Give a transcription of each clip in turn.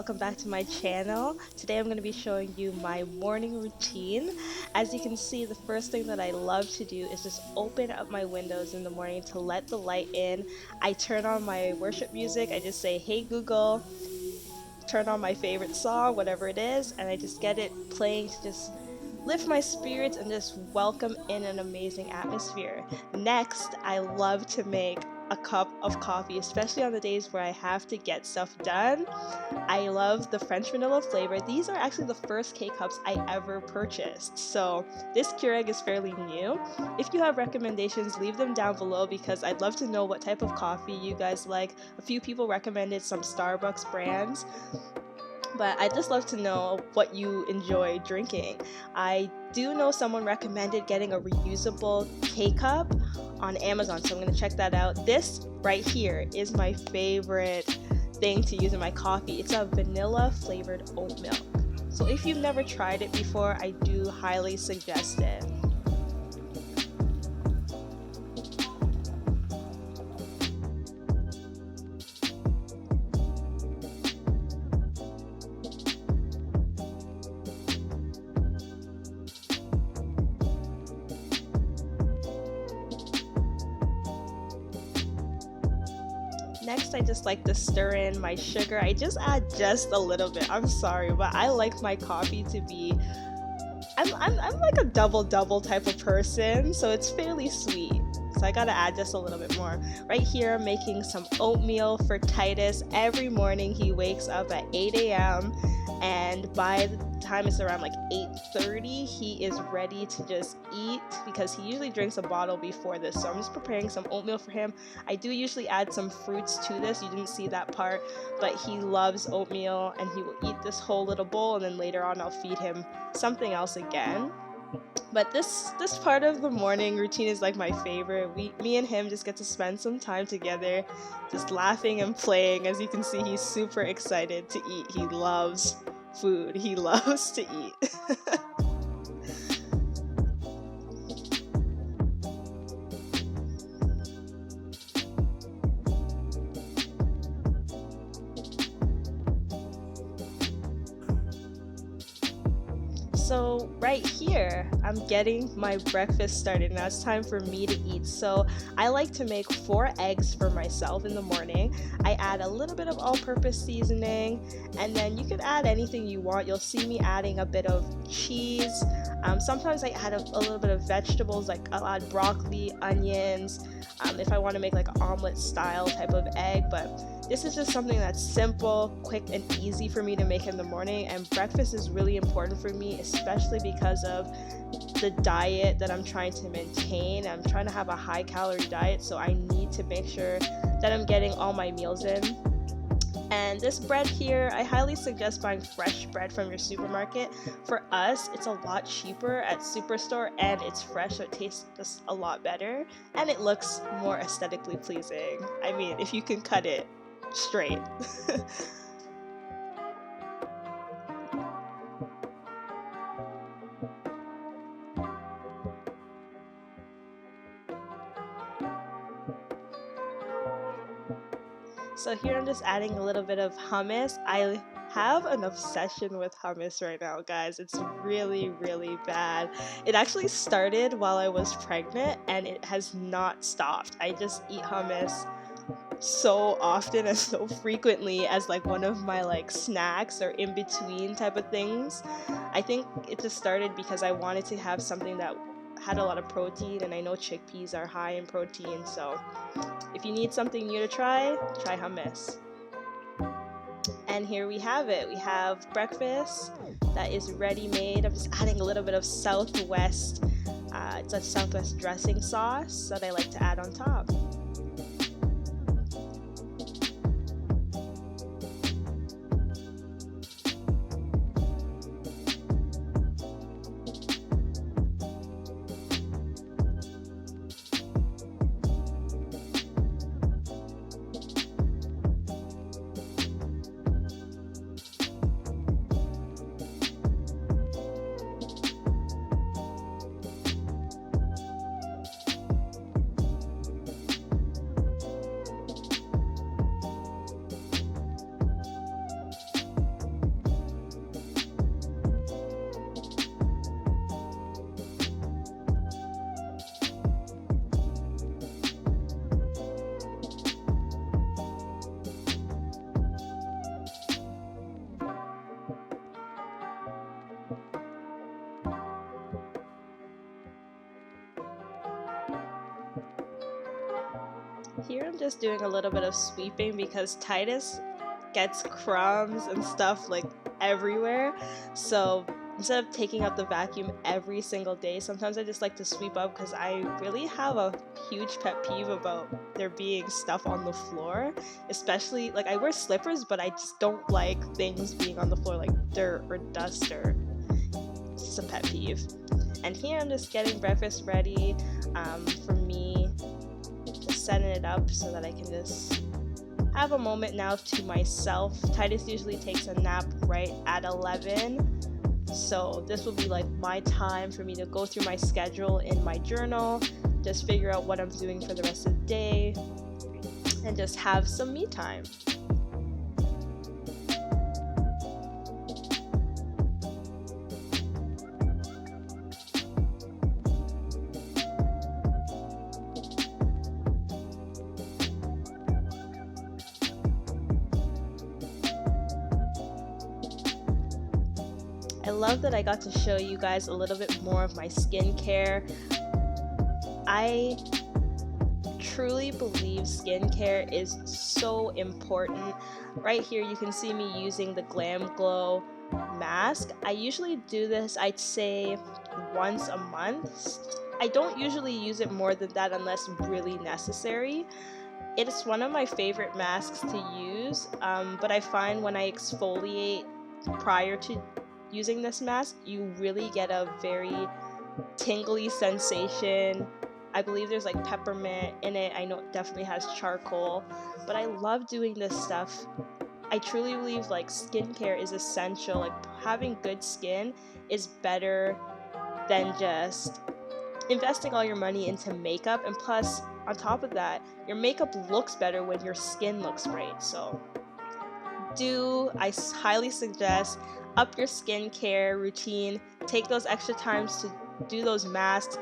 welcome back to my channel. Today I'm going to be showing you my morning routine. As you can see, the first thing that I love to do is just open up my windows in the morning to let the light in. I turn on my worship music. I just say, "Hey Google, turn on my favorite song," whatever it is, and I just get it playing to just lift my spirits and just welcome in an amazing atmosphere. Next, I love to make a cup of coffee, especially on the days where I have to get stuff done. I love the French vanilla flavor. These are actually the first K-Cups I ever purchased, so this Keurig is fairly new. If you have recommendations, leave them down below because I'd love to know what type of coffee you guys like. A few people recommended some Starbucks brands, but I'd just love to know what you enjoy drinking. I do know someone recommended getting a reusable K-Cup on Amazon, so I'm going to check that out. This right here is my favorite thing to use in my coffee. It's a vanilla flavored oat milk. So if you've never tried it before, I do highly suggest it. Next, I just like to stir in my sugar. I just add just a little bit. I'm sorry, but I like my coffee to be, I'm like a double type of person, so it's fairly sweet. So I gotta add just a little bit more. Right here, I'm making some oatmeal for Titus. Every morning he wakes up at 8 a.m. and by the time it's around like 8:30, he is ready to just eat because he usually drinks a bottle before this. So I'm just preparing some oatmeal for him. I do usually add some fruits to this. You didn't see that part, but he loves oatmeal and he will eat this whole little bowl, and then later on I'll feed him something else again. But this part of the morning routine is like my favorite. Me and him just get to spend some time together, just laughing and playing. As you can see, he's super excited to eat. He loves food. He loves to eat. So right here, I'm getting my breakfast started. Now it's time for me to eat. So I like to make 4 eggs for myself in the morning. I add a little bit of all-purpose seasoning, and then you can add anything you want. You'll see me adding a bit of cheese. Sometimes I add a little bit of vegetables, like I'll add broccoli, onions, if I want to make like an omelet style type of egg. But this is just something that's simple, quick, and easy for me to make in the morning, and breakfast is really important for me, especially because of the diet that I'm trying to maintain. I'm trying to have a high calorie diet, so I need to make sure that I'm getting all my meals in. And this bread here, I highly suggest buying fresh bread from your supermarket. For us, it's a lot cheaper at Superstore, and it's fresh, so it tastes just a lot better, and it looks more aesthetically pleasing. I mean, if you can cut it straight. So here I'm just adding a little bit of hummus. I have an obsession with hummus right now, guys. It's really bad. It actually started while I was pregnant and it has not stopped. I just eat hummus so often and so frequently as like one of my like snacks or in between type of things. I think it just started because I wanted to have something that had a lot of protein, and I know chickpeas are high in protein, so if you need something new to try hummus. And here we have it. We have breakfast that is ready made. I'm just adding a little bit of Southwest, it's a Southwest dressing sauce that I like to add on top. Here I'm just doing a little bit of sweeping because Titus gets crumbs and stuff like everywhere. So instead of taking out the vacuum every single day, sometimes I just like to sweep up because I really have a huge pet peeve about there being stuff on the floor. Especially, like, I wear slippers, but I just don't like things being on the floor like dirt or dust or just a pet peeve. And here I'm just getting breakfast ready for me, just setting it up so that I can just have a moment now to myself. Titus usually takes a nap right at 11, so this will be like my time for me to go through my schedule in my journal, just figure out what I'm doing for the rest of the day, and just have some me time. I love that I got to show you guys a little bit more of my skincare. I truly believe skincare is so important. Right here you can see me using the Glam Glow mask. I usually do this, I'd say, once a month. I don't usually use it more than that unless really necessary. It's one of my favorite masks to use, but I find when I exfoliate prior to using this mask, you really get a very tingly sensation. I believe there's like peppermint in it. I know it definitely has charcoal, but I love doing this stuff. I truly believe like skincare is essential. Like having good skin is better than just investing all your money into makeup, and plus on top of that, your makeup looks better when your skin looks great. So I highly suggest up your skincare routine. Take those extra times to do those masks,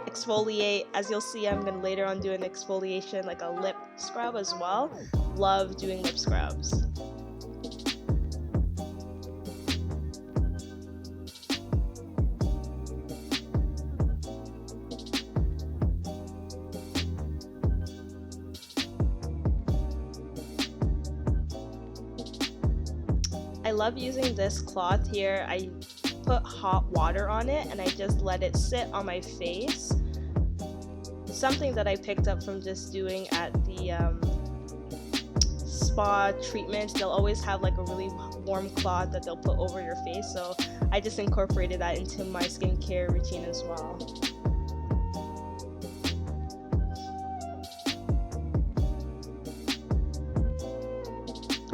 exfoliate. As you'll see, I'm gonna later on do an exfoliation, like a lip scrub as well. Love doing lip scrubs. I love using this cloth here. I put hot water on it and I just let it sit on my face. Something that I picked up from just doing at the spa treatments. They'll always have like a really warm cloth that they'll put over your face, so I just incorporated that into my skincare routine as well.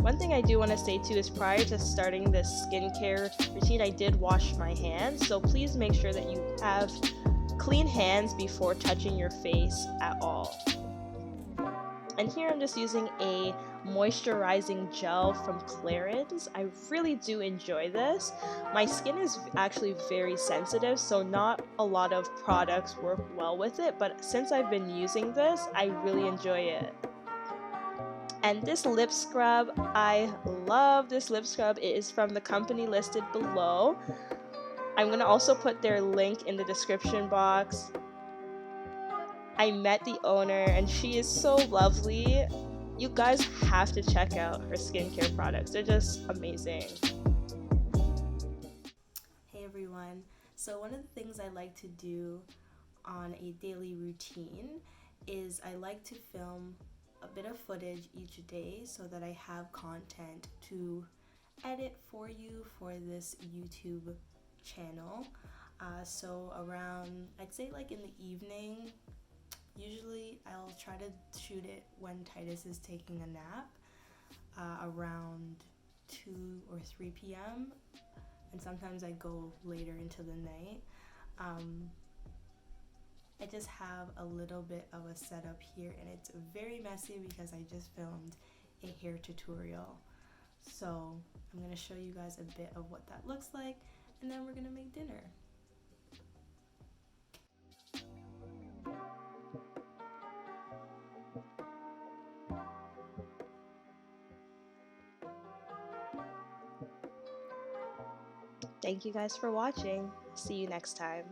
One thing I do want to say too is prior to starting this skincare routine, I did wash my hands, so please make sure that you have clean hands before touching your face at all. And here I'm just using a moisturizing gel from Clarins. I really do enjoy this. My skin is actually very sensitive, so not a lot of products work well with it, but since I've been using this, I really enjoy it. And this lip scrub, I love this lip scrub. It is from the company listed below. I'm going to also put their link in the description box. I met the owner and she is so lovely. You guys have to check out her skincare products. They're just amazing. Hey everyone. So one of the things I like to do on a daily routine is I like to film a bit of footage each day so that I have content to edit for you for this YouTube channel. So around, I'd say like in the evening, usually I'll try to shoot it when Titus is taking a nap, around 2 or 3 p.m. and sometimes I go later into the night. I just have a little bit of a setup here and it's very messy because I just filmed a hair tutorial. So I'm going to show you guys a bit of what that looks like and then we're going to make dinner. Thank you guys for watching. See you next time.